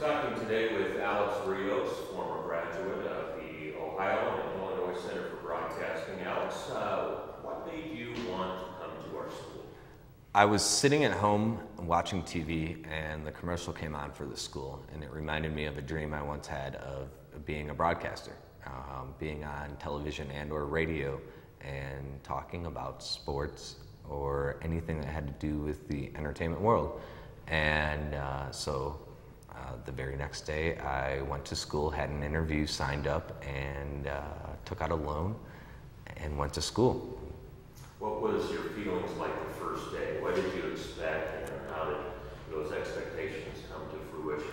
Talking today with Alex Rios, former graduate of the Ohio and Illinois Center for Broadcasting. Alex, what made you want to come to our school? I was sitting at home watching TV and the commercial came on for the school, and it reminded me of a dream I once had of being a broadcaster, being on television and or radio and talking about sports or anything that had to do with the entertainment world. And so the very next day I went to school, had an interview, signed up, and took out a loan and went to school. What was your feelings like the first day? What did you expect, and how did those expectations come to fruition?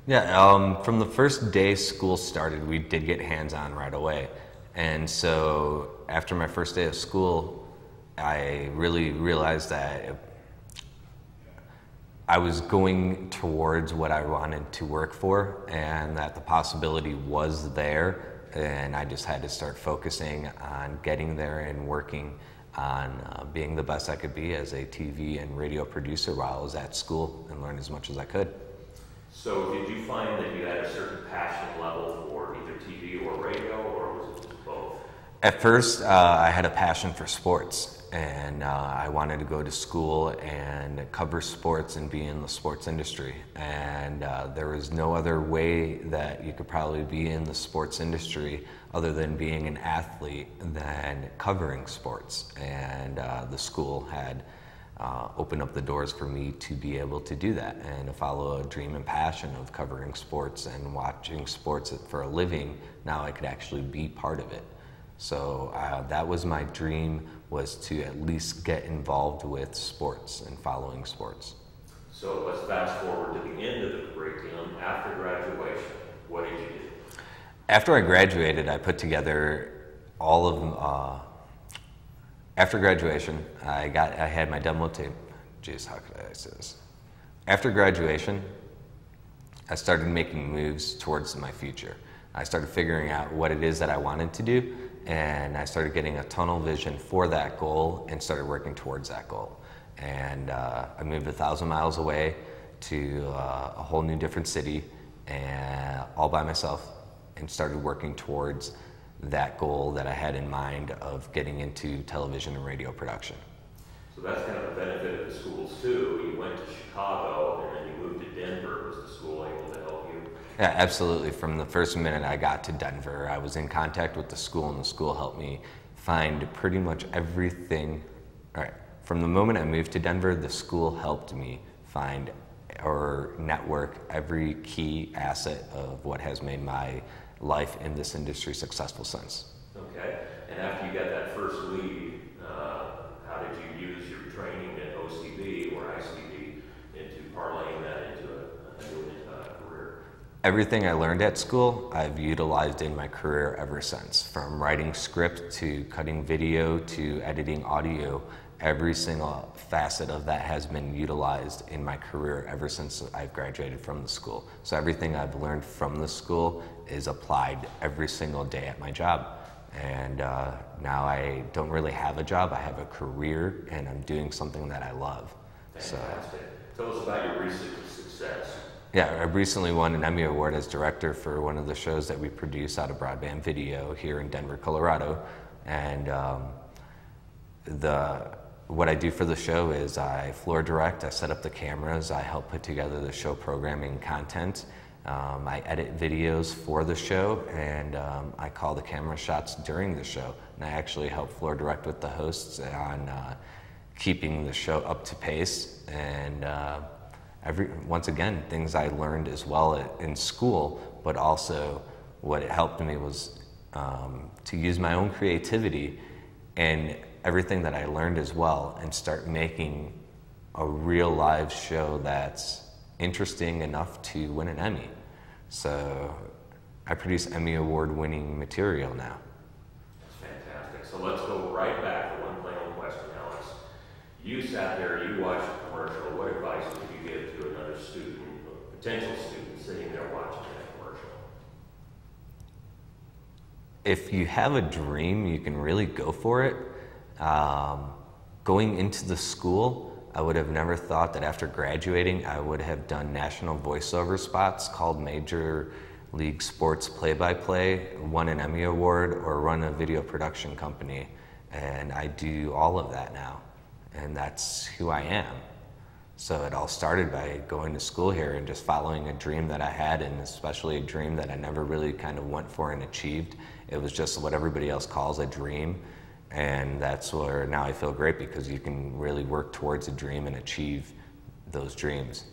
Yeah, from the first day school started, we did get hands-on right away. And so after my first day of school, I really realized that I was going towards what I wanted to work for, and that the possibility was there, and I just had to start focusing on getting there and working on being the best I could be as a TV and radio producer while I was at school, and learn as much as I could. So did you find that you had a certain passion level for either TV or radio, or was it just both? At first, I had a passion for sports, and I wanted to go to school and cover sports and be in the sports industry. And there was no other way that you could probably be in the sports industry other than being an athlete than covering sports. And the school had opened up the doors for me to be able to do that and to follow a dream and passion of covering sports and watching sports for a living. Now I could actually be part of it. So that was my dream, was to at least get involved with sports and following sports. So let's fast forward to the end of the curriculum. After graduation, what did you do? After I graduated, I put together all of after graduation, I had my demo tape. Jeez, how could I say this? After graduation, I started making moves towards my future. I started figuring out what it is that I wanted to do, and I started getting a tunnel vision for that goal and started working towards that goal. And I moved 1,000 miles away to a whole new different city, and all by myself, and started working towards that goal that I had in mind of getting into television and radio production. So that's kind of the benefit of the schools too. You went to Chicago and then you moved to Denver. Was the school able to help you? Yeah, absolutely. From the first minute I got to Denver, I was in contact with the school, and the school helped me find pretty much everything. All right. From the moment I moved to Denver, the school helped me find or network every key asset of what has made my life in this industry successful since. Okay. And after you got that first lead, how did you use your training at OCB or ICB into parlaying that into a new career? Everything I learned at school, I've utilized in my career ever since. From writing script to cutting video to editing audio, every single facet of that has been utilized in my career ever since I've graduated from the school. So everything I've learned from the school is applied every single day at my job. And now I don't really have a job, I have a career, and I'm doing something that I love. Fantastic. Tell us about your recent success. Yeah, I recently won an Emmy Award as director for one of the shows that we produce out of Broadband Video here in Denver, Colorado. And what I do for the show is I floor direct, I set up the cameras, I help put together the show programming content, I edit videos for the show, and I call the camera shots during the show. And I actually help floor direct with the hosts on keeping the show up to pace. And once again, things I learned as well in school, but also what it helped me was to use my own creativity and everything that I learned as well, and start making a real live show that's interesting enough to win an Emmy. So I produce Emmy Award winning material now. That's fantastic. So let's go right back to one final question, Alex. You sat there, you watched the commercial. What advice would you give to another student, a potential student sitting there watching that commercial? If you have a dream, you can really go for it. Going into the school, I would have never thought that after graduating I would have done national voiceover spots called Major League Sports Play-by-Play, won an Emmy Award, or run a video production company. And I do all of that now, and that's who I am. So it all started by going to school here and just following a dream that I had, and especially a dream that I never really kind of went for and achieved. It was just what everybody else calls a dream. And that's where now I feel great, because you can really work towards a dream and achieve those dreams.